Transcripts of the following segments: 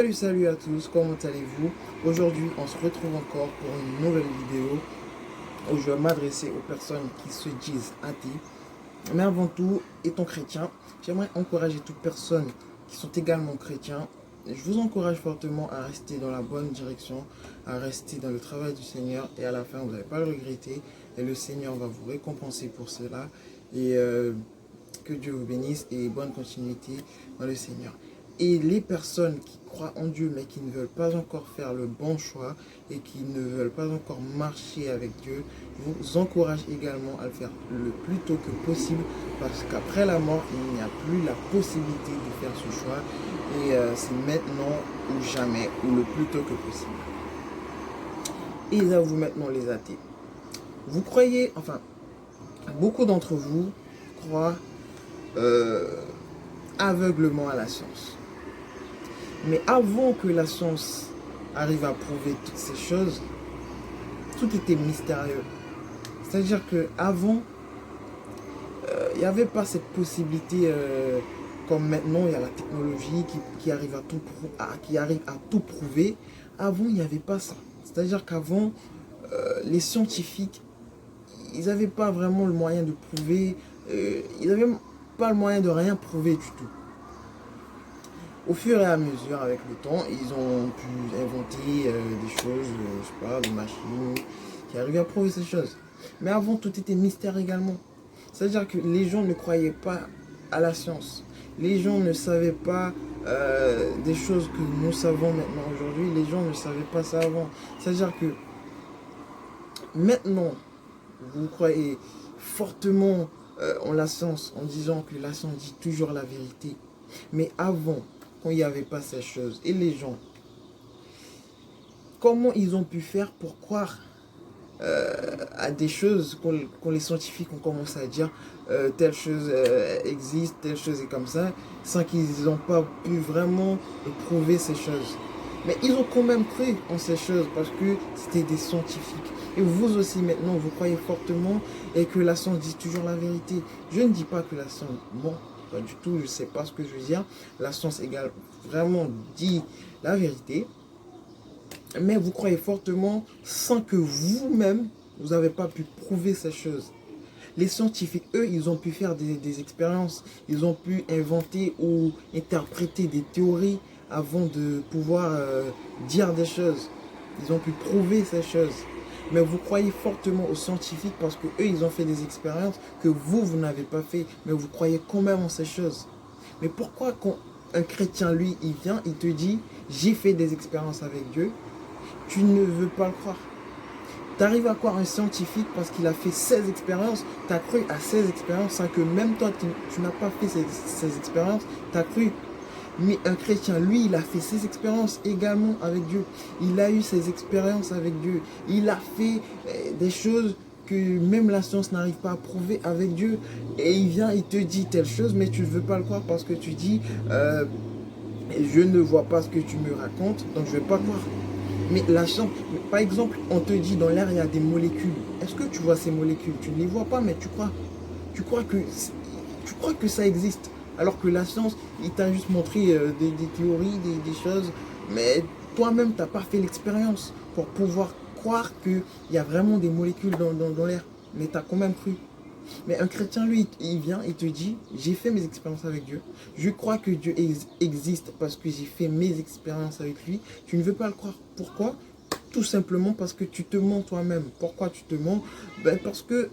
Salut à tous, comment allez-vous? Aujourd'hui, on se retrouve encore pour une nouvelle vidéo où je vais m'adresser aux personnes qui se disent athées. Mais avant tout, étant chrétien, j'aimerais encourager toutes personnes qui sont également chrétiens. Je vous encourage fortement à rester dans la bonne direction, à rester dans le travail du Seigneur et à la fin, vous n'allez pas le regretter et le Seigneur va vous récompenser pour cela. Et que Dieu vous bénisse et bonne continuité dans le Seigneur. Et les personnes qui croient en Dieu mais qui ne veulent pas encore faire le bon choix et qui ne veulent pas encore marcher avec Dieu, je vous encourage également à le faire le plus tôt que possible parce qu'après la mort, il n'y a plus la possibilité de faire ce choix et c'est maintenant ou jamais ou le plus tôt que possible. Et à vous maintenant les athées. Vous croyez, enfin, beaucoup d'entre vous croient aveuglement à la science. Mais avant que la science arrive à prouver toutes ces choses, tout était mystérieux. C'est-à-dire qu'avant, il n'y avait pas cette possibilité comme maintenant, il y a la technologie qui arrive à tout prouver. Avant, il n'y avait pas ça. C'est-à-dire qu'avant, les scientifiques, ils n'avaient pas vraiment le moyen de prouver, ils n'avaient pas le moyen de rien prouver du tout. Au fur et à mesure, avec le temps, ils ont pu inventer des choses, je sais pas, des machines qui arrivaient à prouver ces choses. Mais avant, tout était mystère également. C'est-à-dire que les gens ne croyaient pas à la science. Les gens ne savaient pas des choses que nous savons maintenant aujourd'hui. Les gens ne savaient pas ça avant. C'est-à-dire que maintenant, vous croyez fortement en la science en disant que la science dit toujours la vérité. Mais avant, quand il n'y avait pas ces choses, et les gens, comment ils ont pu faire pour croire à des choses quand les scientifiques ont commencé à dire telle chose existe, telle chose est comme ça, sans qu'ils n'ont pas pu vraiment prouver ces choses. Mais ils ont quand même cru en ces choses parce que c'était des scientifiques. Et vous aussi maintenant, vous croyez fortement et que la science dit toujours la vérité. Je ne dis pas que la science ment, pas du tout, je ne sais pas ce que je veux dire. La science égale vraiment dit la vérité. Mais vous croyez fortement sans que vous-même, vous n'avez pas pu prouver ces choses. Les scientifiques, eux, ils ont pu faire des expériences. Ils ont pu inventer ou interpréter des théories avant de pouvoir dire des choses. Ils ont pu prouver ces choses. Mais vous croyez fortement aux scientifiques parce que eux, ils ont fait des expériences que vous n'avez pas fait. Mais vous croyez quand même en ces choses. Mais pourquoi quand un chrétien, lui, il vient, il te dit, j'ai fait des expériences avec Dieu, tu ne veux pas le croire. Tu arrives à croire un scientifique parce qu'il a fait 16 expériences, tu as cru à 16 expériences sans que même toi, tu n'as pas fait ces expériences, tu as cru. Mais un chrétien, lui, il a fait ses expériences également avec Dieu. Il a eu ses expériences avec Dieu. Il a fait des choses que même la science n'arrive pas à prouver avec Dieu. Et il vient, il te dit telle chose, mais tu ne veux pas le croire parce que tu dis, je ne vois pas ce que tu me racontes, donc je ne vais pas croire. Mais la science, par exemple, on te dit dans l'air, il y a des molécules. Est-ce que tu vois ces molécules? Tu ne les vois pas, mais tu crois. Tu crois que ça existe. Alors que la science, il t'a juste montré des théories, des choses. Mais toi-même, tu n'as pas fait l'expérience pour pouvoir croire qu'il y a vraiment des molécules dans l'air. Mais tu as quand même cru. Mais un chrétien, lui, il vient, il te dit, j'ai fait mes expériences avec Dieu. Je crois que Dieu existe parce que j'ai fait mes expériences avec lui. Tu ne veux pas le croire. Pourquoi? Tout simplement parce que tu te mens toi-même. Pourquoi tu te mens? Parce que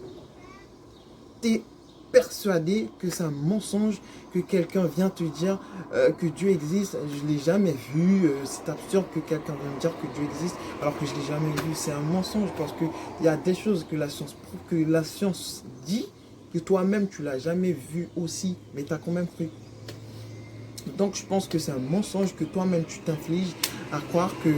tu es persuadé que c'est un mensonge, que quelqu'un vient te dire que Dieu existe. Je ne l'ai jamais vu. C'est absurde que quelqu'un vienne me dire que Dieu existe alors que je ne l'ai jamais vu. C'est un mensonge parce qu'il y a des choses que la science prouve, que la science dit, que toi-même tu l'as jamais vu aussi, mais tu as quand même cru. Donc je pense que c'est un mensonge que toi-même tu t'infliges à croire que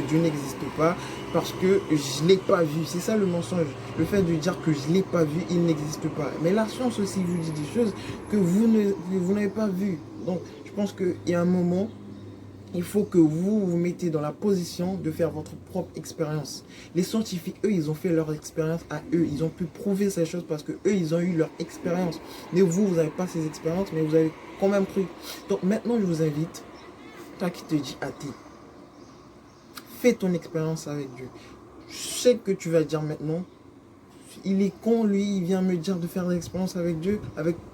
Dieu n'existe pas parce que je ne l'ai pas vu. C'est ça le mensonge. Le fait de dire que je ne l'ai pas vu, il n'existe pas. Mais la science aussi vous dit des choses que vous n'avez pas vues. Donc je pense qu'il y a un moment, il faut que vous vous mettez dans la position de faire votre propre expérience. Les scientifiques, eux, ils ont fait leur expérience à eux. Ils ont pu prouver ces choses parce que eux, ils ont eu leur expérience. Mais vous n'avez pas ces expériences, mais vous avez quand même cru. Donc maintenant, je vous invite toi qui te dis athée, fais ton expérience avec Dieu. Je sais que tu vas dire maintenant, il est con, lui, il vient me dire de faire l'expérience avec Dieu.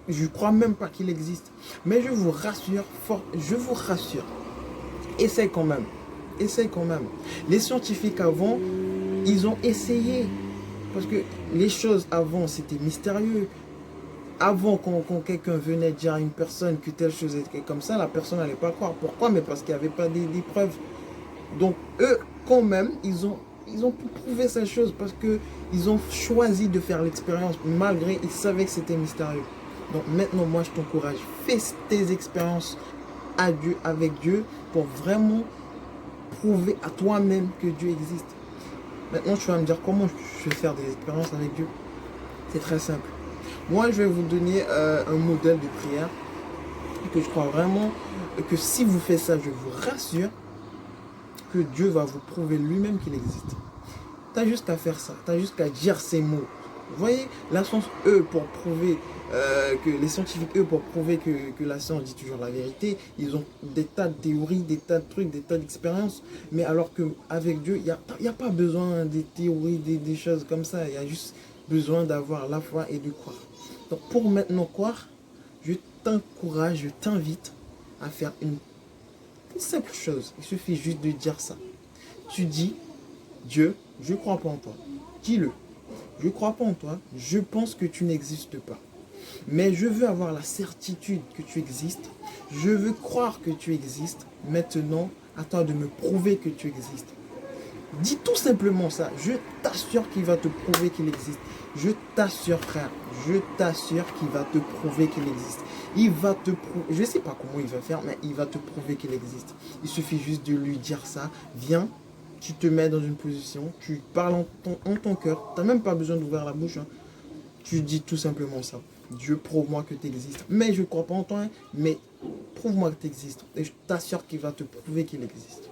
Je ne crois même pas qu'il existe. Mais je vous rassure, essaye quand même. Essaye quand même. Les scientifiques avant, ils ont essayé. Parce que les choses avant, c'était mystérieux. Avant, quand quelqu'un venait dire à une personne que telle chose était comme ça, la personne n'allait pas croire. Pourquoi? Mais parce qu'il n'y avait pas des preuves. Donc, eux, quand même, ils ont pu prouver cette chose parce qu'ils ont choisi de faire l'expérience malgré ils savaient que c'était mystérieux. Donc, maintenant, moi, je t'encourage. Fais tes expériences avec Dieu pour vraiment prouver à toi-même que Dieu existe. Maintenant, tu vas me dire comment je vais faire des expériences avec Dieu. C'est très simple. Moi, je vais vous donner un modèle de prière que je crois vraiment que si vous faites ça, je vous rassure que Dieu va vous prouver lui-même qu'il existe. Tu as juste à faire ça. Tu as juste qu'à dire ces mots. Vous voyez, la science, eux, pour prouver que les scientifiques, eux, pour prouver que la science dit toujours la vérité, ils ont des tas de théories, des tas de trucs, des tas d'expériences. Mais alors qu'avec Dieu, il n'y a pas besoin des théories, des choses comme ça. Il y a juste besoin d'avoir la foi et de croire. Donc pour maintenant croire, je t'encourage, je t'invite à faire une simple chose. Il suffit juste de dire ça. Tu dis, Dieu, je ne crois pas en toi. Dis-le. Je ne crois pas en toi. Je pense que tu n'existes pas. Mais je veux avoir la certitude que tu existes. Je veux croire que tu existes. Maintenant, à toi de me prouver que tu existes. Dis tout simplement ça. Je t'assure qu'il va te prouver qu'il existe. Je t'assure, frère. Je t'assure qu'il va te prouver qu'il existe. Il va te prouver. Je ne sais pas comment il va faire, mais il va te prouver qu'il existe. Il suffit juste de lui dire ça. Viens, tu te mets dans une position. Tu parles en ton cœur. Tu n'as même pas besoin d'ouvrir la bouche. Hein. Tu dis tout simplement ça. Dieu, prouve-moi que tu existes. Mais je ne crois pas en toi. Hein, mais prouve-moi que tu existes. Et je t'assure qu'il va te prouver qu'il existe.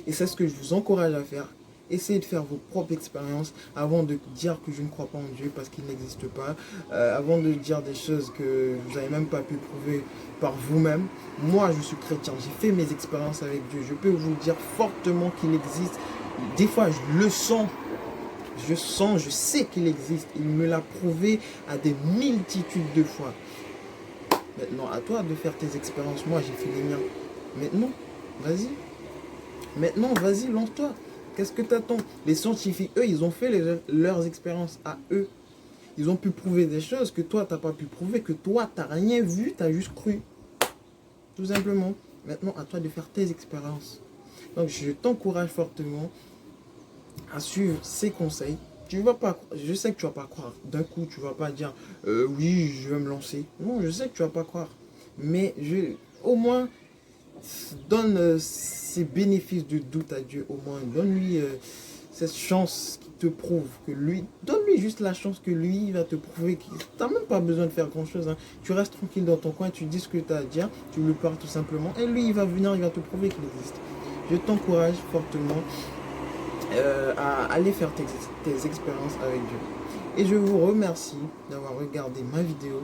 Et c'est ce que je vous encourage à faire. Essayez de faire vos propres expériences avant de dire que je ne crois pas en Dieu parce qu'il n'existe pas. Avant de dire des choses que vous n'avez même pas pu prouver par vous-même. Moi, je suis chrétien. J'ai fait mes expériences avec Dieu. Je peux vous dire fortement qu'il existe. Des fois, je le sens. Je sais qu'il existe. Il me l'a prouvé à des multitudes de fois. Maintenant, à toi de faire tes expériences. Moi, j'ai fait les miens. Maintenant, vas-y. Maintenant, vas-y, lance-toi. Qu'est-ce que t'attends? Les scientifiques, eux, ils ont fait leurs expériences à eux. Ils ont pu prouver des choses que toi, t'as pas pu prouver, que toi, t'as rien vu, t'as juste cru. Tout simplement. Maintenant, à toi de faire tes expériences. Donc, je t'encourage fortement à suivre ces conseils. Tu vas pas, je sais que tu vas pas croire. D'un coup, tu vas pas dire oui, je vais me lancer. Non, je sais que tu vas pas croire. Mais au moins, donne ces bénéfices de doute à Dieu au moins. Donne-lui cette chance qui te prouve que lui... Donne-lui juste la chance que lui va te prouver qu'il... Tu n'as même pas besoin de faire grand-chose. Hein. Tu restes tranquille dans ton coin, tu dis ce que tu as à dire, tu lui parles tout simplement. Et lui, il va venir, il va te prouver qu'il existe. Je t'encourage fortement à aller faire tes expériences avec Dieu. Et je vous remercie d'avoir regardé ma vidéo.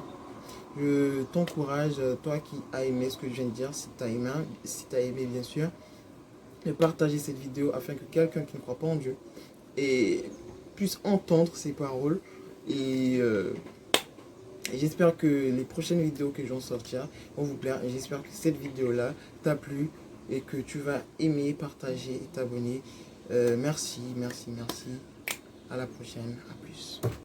Je t'encourage, toi qui as aimé ce que je viens de dire, si tu as aimé bien sûr, de partager cette vidéo afin que quelqu'un qui ne croit pas en Dieu puisse entendre ces paroles. Et j'espère que les prochaines vidéos que j'en sortirai vont vous plaire. Et j'espère que cette vidéo-là t'a plu et que tu vas aimer, partager et t'abonner. Merci. À la prochaine. À plus.